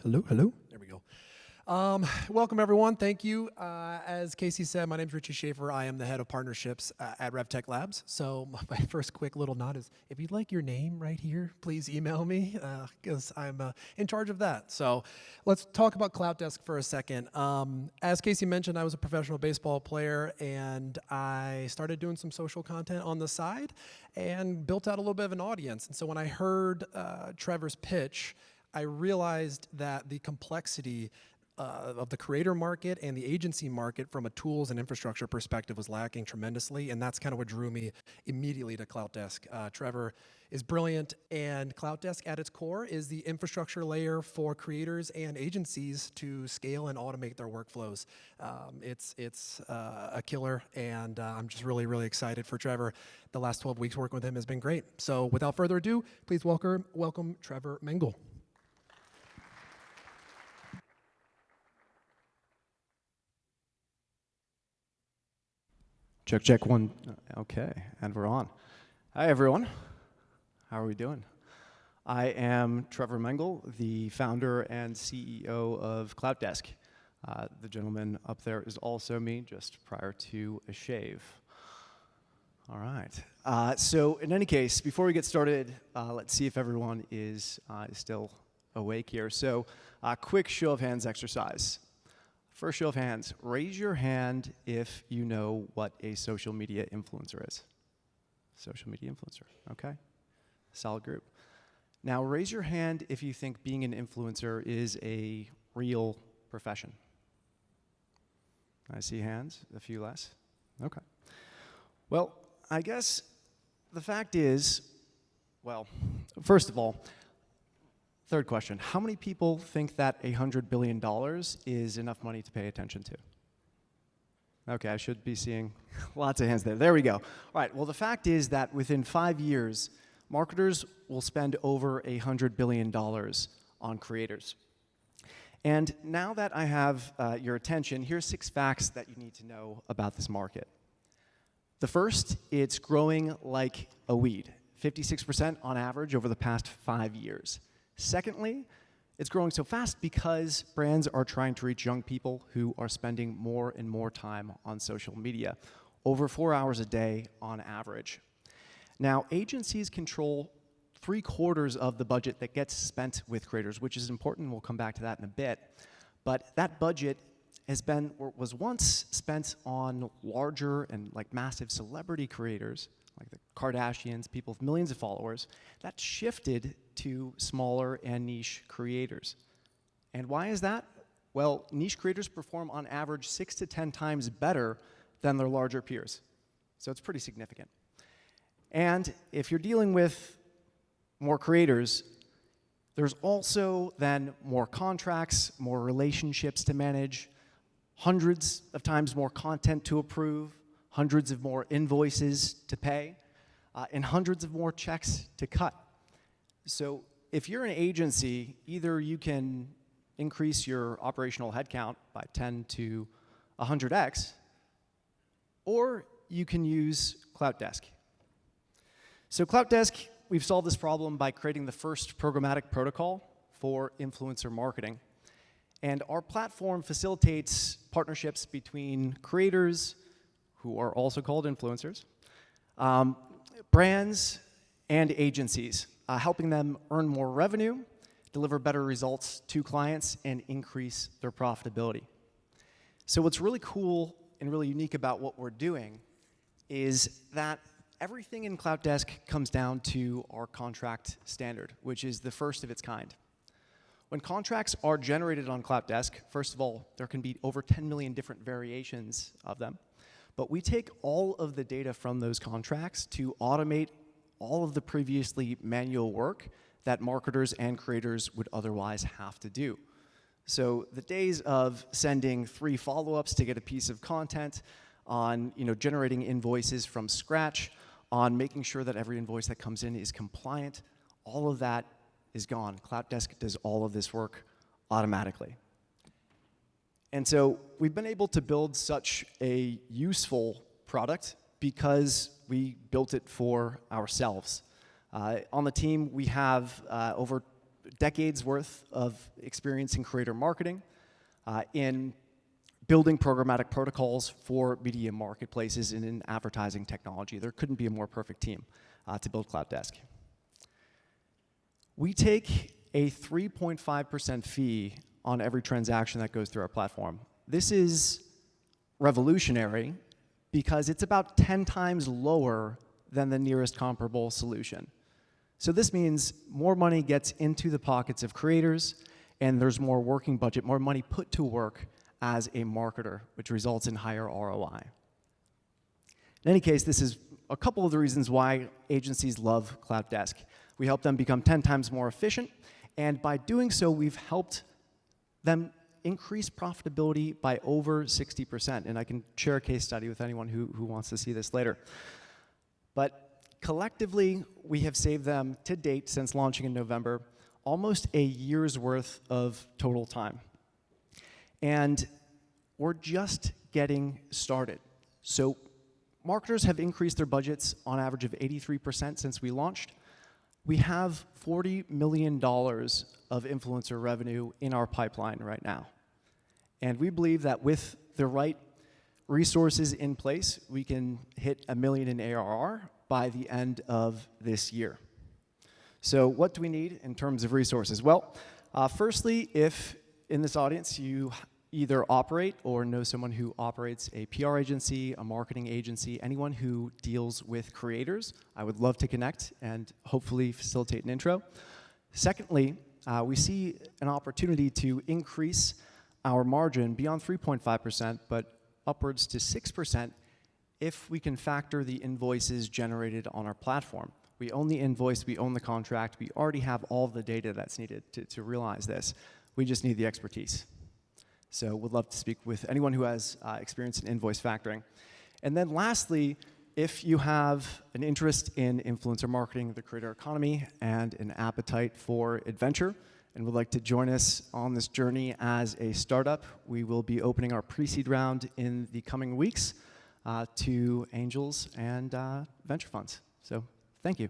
Hello, hello. There we go. Welcome, everyone. Thank you. As Casey said, my name is Richie Schaefer. I am the head of partnerships at RevTech Labs. So my first quick little nod is, if you'd like your name right here, please email me because I'm in charge of that. So let's talk about Cloutdesk for a second. As Casey mentioned, I was a professional baseball player, and I started doing some social content on the side and built out a little bit of an audience. And so when I heard Trevor's pitch, I realized that the complexity of the creator market and the agency market from a tools and infrastructure perspective was lacking tremendously, and that's kind of what drew me immediately to Cloutdesk. Trevor is brilliant, and Cloutdesk at its core is the infrastructure layer for creators and agencies to scale and automate their workflows. It's a killer, and I'm just really, really excited for Trevor. The last 12 weeks working with him has been great. So without further ado, please welcome Trevor Mengel. Check, check, one. Okay, and we're on. Hi, everyone. How are we doing? I am Trevor Mengel, the founder and CEO of Cloutdesk. The gentleman up there is also me, just prior to a shave. All right. So in any case, before we get started, let's see if everyone is still awake here. So quick show of hands exercise. First show of hands, raise your hand if you know what a social media influencer is. Social media influencer, okay? Solid group. Now raise your hand if you think being an influencer is a real profession. I see hands, a few less. Okay. Well, I guess the fact is, well, first of all, third question, how many people think that $100 billion is enough money to pay attention to? Okay, I should be seeing lots of hands there. There we go. All right, well, the fact is that within 5 years, marketers will spend over $100 billion on creators. And now that I have your attention, here's 6 facts that you need to know about this market. The first, it's growing like a weed, 56% on average over the past 5 years. Secondly, it's growing so fast because brands are trying to reach young people who are spending more and more time on social media, over 4 hours a day on average. Now, agencies control 3/4 of the budget that gets spent with creators, which is important. We'll come back to that in a bit. But that budget was once spent on larger and like massive celebrity creators, like the Kardashians, people with millions of followers. That shifted to smaller and niche creators. And why is that? Well, niche creators perform on average 6 to 10 times better than their larger peers. So it's pretty significant. And if you're dealing with more creators, there's also then more contracts, more relationships to manage, hundreds of times more content to approve, hundreds of more invoices to pay, and hundreds of more checks to cut. So if you're an agency, either you can increase your operational headcount by 10 to 100x, or you can use Cloutdesk. So Cloutdesk, we've solved this problem by creating the first programmatic protocol for influencer marketing. And our platform facilitates partnerships between creators, who are also called influencers, brands, and agencies, helping them earn more revenue, deliver better results to clients, and increase their profitability. So what's really cool and really unique about what we're doing is that everything in Cloutdesk comes down to our contract standard, which is the first of its kind. When contracts are generated on Cloutdesk, first of all, there can be over 10 million different variations of them. But we take all of the data from those contracts to automate all of the previously manual work that marketers and creators would otherwise have to do. So the days of sending 3 follow-ups to get a piece of content, on generating invoices from scratch, on making sure that every invoice that comes in is compliant, all of that is gone. Cloutdesk does all of this work automatically. And so we've been able to build such a useful product because we built it for ourselves. On the team, we have over decades worth of experience in creator marketing, in building programmatic protocols for media marketplaces and in advertising technology. There couldn't be a more perfect team to build Cloutdesk. We take a 3.5% fee on every transaction that goes through our platform. This is revolutionary because it's about 10 times lower than the nearest comparable solution. So this means more money gets into the pockets of creators, and there's more working budget, more money put to work as a marketer, which results in higher ROI. In any case, this is a couple of the reasons why agencies love Cloutdesk. We help them become 10 times more efficient, and by doing so, we've helped them increase profitability by over 60%. And I can share a case study with anyone who wants to see this later. But collectively, we have saved them, to date, since launching in November, almost a year's worth of total time. And we're just getting started. So marketers have increased their budgets on average of 83% since we launched. We have $40 million of influencer revenue in our pipeline right now. And we believe that with the right resources in place, we can hit $1 million in ARR by the end of this year. So what do we need in terms of resources? Well, firstly, if in this audience you either operate or know someone who operates a PR agency, a marketing agency, anyone who deals with creators, I would love to connect and hopefully facilitate an intro. Secondly, we see an opportunity to increase our margin beyond 3.5%, but upwards to 6% if we can factor the invoices generated on our platform. We own the invoice, we own the contract, we already have all of the data that's needed to realize this. We just need the expertise. So would love to speak with anyone who has experience in invoice factoring. And then lastly, if you have an interest in influencer marketing, the creator economy, and an appetite for adventure, and would like to join us on this journey as a startup, we will be opening our pre-seed round in the coming weeks to angels and venture funds. So thank you.